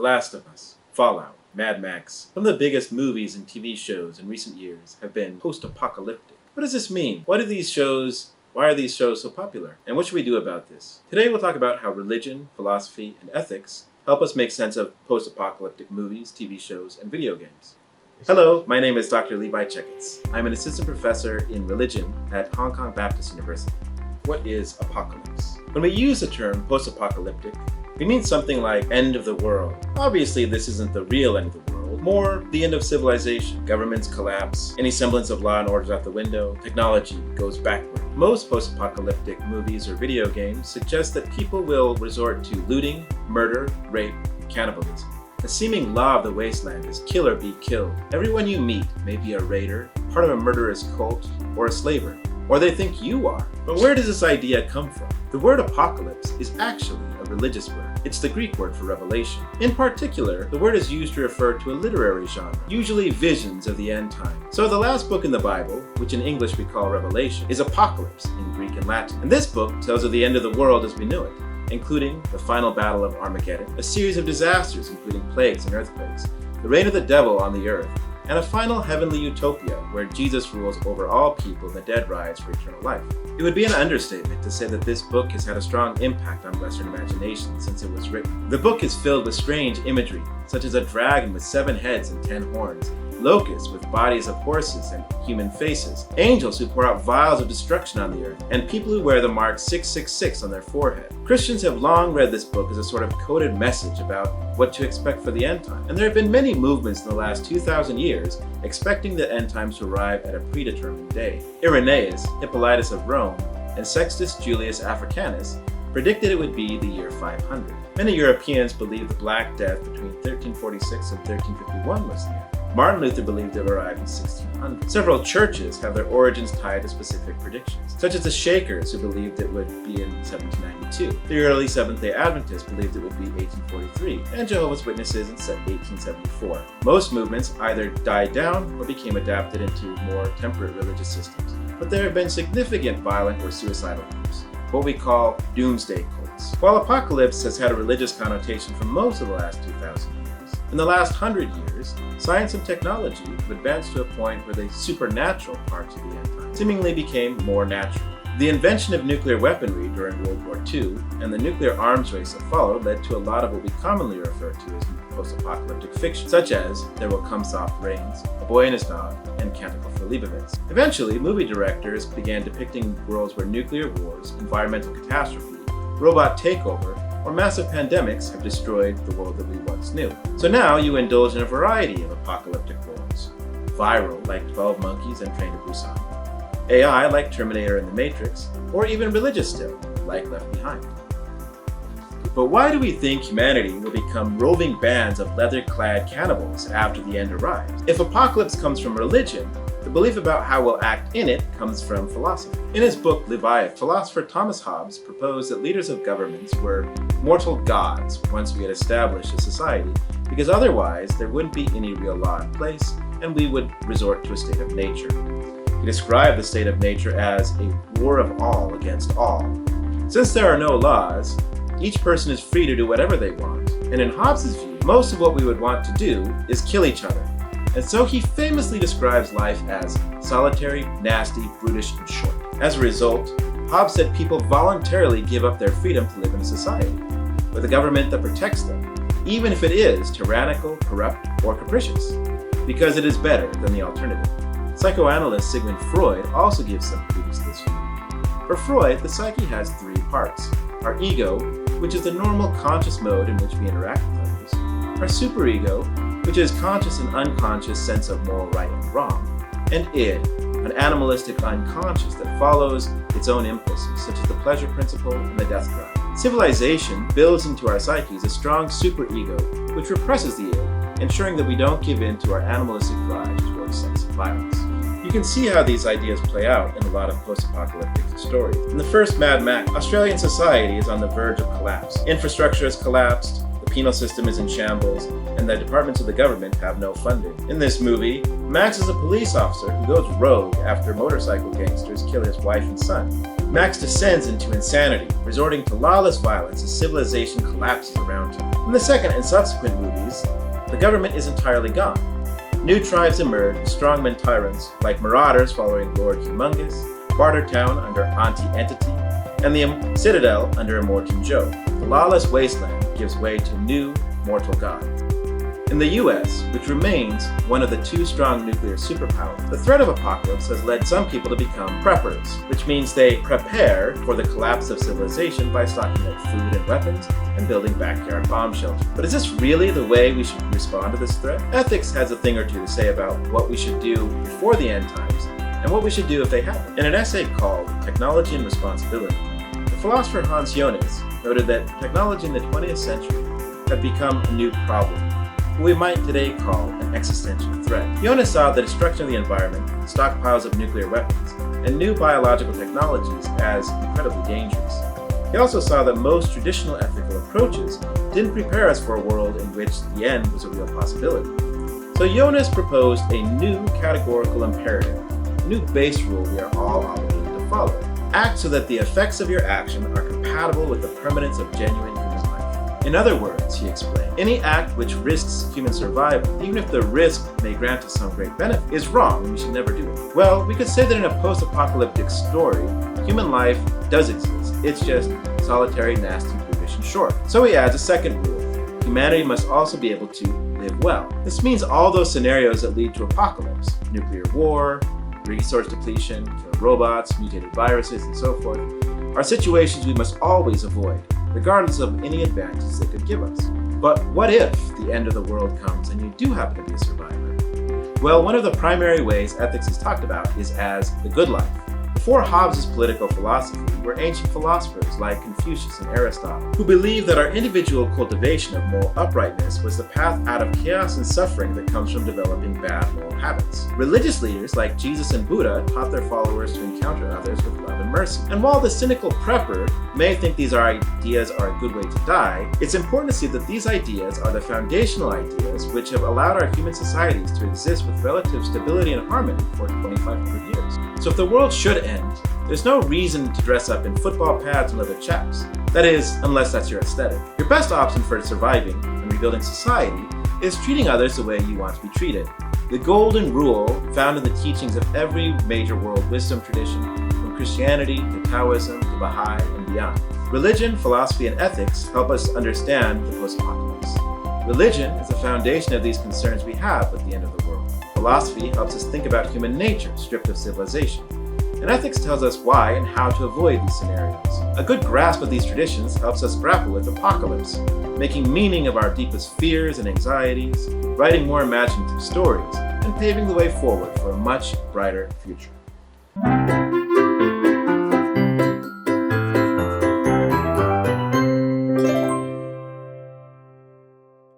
Last of Us, Fallout, Mad Max. Some of the biggest movies and TV shows in recent years have been post-apocalyptic. What does this mean? Why are these shows so popular? And what should we do about this? Today we'll talk about how religion, philosophy, and ethics help us make sense of post-apocalyptic movies, TV shows, and video games. Hello, my name is Dr. Levi CHECKETTS. I'm an assistant professor in religion at Hong Kong Baptist University. What is apocalypse? When we use the term post-apocalyptic, we mean something like end of the world. Obviously, this isn't the real end of the world, more the end of civilization. Governments collapse, any semblance of law and order is out the window, technology goes backward. Most post-apocalyptic movies or video games suggest that people will resort to looting, murder, rape, cannibalism. The seeming law of the wasteland is kill or be killed. Everyone you meet may be a raider, part of a murderous cult, or a slaver. Or they think you are. But where does this idea come from? The word apocalypse is actually a religious word. It's the Greek word for revelation. In particular, the word is used to refer to a literary genre, usually visions of the end time. So the last book in the Bible, which in English we call Revelation, is Apocalypse in Greek and Latin. And this book tells of the end of the world as we knew it, including the final battle of Armageddon, a series of disasters including plagues and earthquakes, the reign of the devil on the earth, and a final heavenly utopia where Jesus rules over all people and the dead rise for eternal life. It would be an understatement to say that this book has had a strong impact on Western imagination since it was written. The book is filled with strange imagery, such as a dragon with 7 heads and 10 horns, locusts with bodies of horses and human faces, angels who pour out vials of destruction on the earth, and people who wear the mark 666 on their forehead. Christians have long read this book as a sort of coded message about what to expect for the end time. And there have been many movements in the last 2,000 years expecting the end times to arrive at a predetermined day. Irenaeus, Hippolytus of Rome, and Sextus Julius Africanus predicted it would be the year 500. Many Europeans believed the Black Death between 1346 and 1351 was the end. Martin Luther believed it would arrive in 1600. Several churches have their origins tied to specific predictions, such as the Shakers, who believed it would be in 1792. The early Seventh-day Adventists believed it would be 1843, and Jehovah's Witnesses in 1874. Most movements either died down or became adapted into more temperate religious systems. But there have been significant violent or suicidal groups, what we call doomsday cults. While apocalypse has had a religious connotation for most of the last 2,000 years, in the last 100 years, science and technology have advanced to a point where the supernatural parts of the end time seemingly became more natural. The invention of nuclear weaponry during World War II and the nuclear arms race that followed led to a lot of what we commonly refer to as post-apocalyptic fiction, such as There Will Come Soft Rains, A Boy and His Dog, and Canticle for Leibowitz. Eventually, movie directors began depicting worlds where nuclear wars, environmental catastrophe, robot takeover, or massive pandemics have destroyed the world that we once knew. So now you indulge in a variety of apocalyptic worlds. Viral, like 12 Monkeys and Train to Busan. AI, like Terminator and The Matrix. Or even religious still, like Left Behind. But why do we think humanity will become roving bands of leather-clad cannibals after the end arrives? If apocalypse comes from religion, the belief about how we'll act in it comes from philosophy. In his book, Levi, philosopher Thomas Hobbes proposed that leaders of governments were mortal gods once we had established a society, because otherwise there wouldn't be any real law in place, and we would resort to a state of nature. He described the state of nature as a war of all against all. Since there are no laws, each person is free to do whatever they want, and in Hobbes' view, most of what we would want to do is kill each other. And so he famously describes life as solitary, nasty, brutish, and short. As a result, Hobbes said people voluntarily give up their freedom to live in a society, with a government that protects them, even if it is tyrannical, corrupt, or capricious, because it is better than the alternative. Psychoanalyst Sigmund Freud also gives some credence to this view. For Freud, the psyche has 3 parts: our ego, which is the normal conscious mode in which we interact with others, our superego, which is conscious and unconscious sense of moral right and wrong, and id, an animalistic unconscious that follows its own impulses, such as the pleasure principle and the death drive. Civilization builds into our psyches a strong superego, which represses the id, ensuring that we don't give in to our animalistic drives towards sex and violence. You can see how these ideas play out in a lot of post-apocalyptic stories. In the first Mad Max, Australian society is on the verge of collapse. Infrastructure has collapsed, the penal system is in shambles, and the departments of the government have no funding. In this movie, Max is a police officer who goes rogue after motorcycle gangsters kill his wife and son. Max descends into insanity, resorting to lawless violence as civilization collapses around him. In the second and subsequent movies, the government is entirely gone. New tribes emerge with strongman tyrants like Marauders following Lord Humongous, Bartertown under Auntie Entity, and the Citadel under Immortan Joe. The lawless wasteland gives way to new mortal gods. In the US, which remains one of the two strong nuclear superpowers, the threat of apocalypse has led some people to become preppers, which means they prepare for the collapse of civilization by stocking up food and weapons and building backyard bomb shelters. But is this really the way we should respond to this threat? Ethics has a thing or two to say about what we should do before the end times and what we should do if they happen. In an essay called Technology and Responsibility, the philosopher Hans Jonas noted that technology in the 20th century had become a new problem, what we might today call an existential threat. Jonas saw the destruction of the environment, stockpiles of nuclear weapons, and new biological technologies as incredibly dangerous. He also saw that most traditional ethical approaches didn't prepare us for a world in which the end was a real possibility. So Jonas proposed a new categorical imperative, a new base rule we are all obligated to follow. Act so that the effects of your action are compatible with the permanence of genuine human life. In other words, he explained, any act which risks human survival, even if the risk may grant us some great benefit, is wrong and we should never do it. Well, we could say that in a post-apocalyptic story, human life does exist. It's just solitary, nasty, brutish, and short. So he adds a second rule. Humanity must also be able to live well. This means all those scenarios that lead to apocalypse, nuclear war, resource depletion, robots, mutated viruses, and so forth, are situations we must always avoid, regardless of any advantages they could give us. But what if the end of the world comes and you do happen to be a survivor? Well, one of the primary ways ethics is talked about is as the good life. Before Hobbes' political philosophy were ancient philosophers like Confucius and Aristotle, who believed that our individual cultivation of moral uprightness was the path out of chaos and suffering that comes from developing bad moral habits. Religious leaders like Jesus and Buddha taught their followers to encounter others with love and mercy. And while the cynical prepper may think these ideas are a good way to die, it's important to see that these ideas are the foundational ideas which have allowed our human societies to exist with relative stability and harmony for 2,500 years. So if the world should end, there's no reason to dress up in football pads and leather chaps. That is, unless that's your aesthetic. Your best option for surviving and rebuilding society is treating others the way you want to be treated. The golden rule found in the teachings of every major world wisdom tradition, from Christianity to Taoism to Baha'i and beyond. Religion, philosophy, and ethics help us understand the post-apocalypse. Religion is the foundation of these concerns we have with the end of the world. Philosophy helps us think about human nature stripped of civilization. And ethics tells us why and how to avoid these scenarios. A good grasp of these traditions helps us grapple with apocalypse, making meaning of our deepest fears and anxieties, writing more imaginative stories, and paving the way forward for a much brighter future.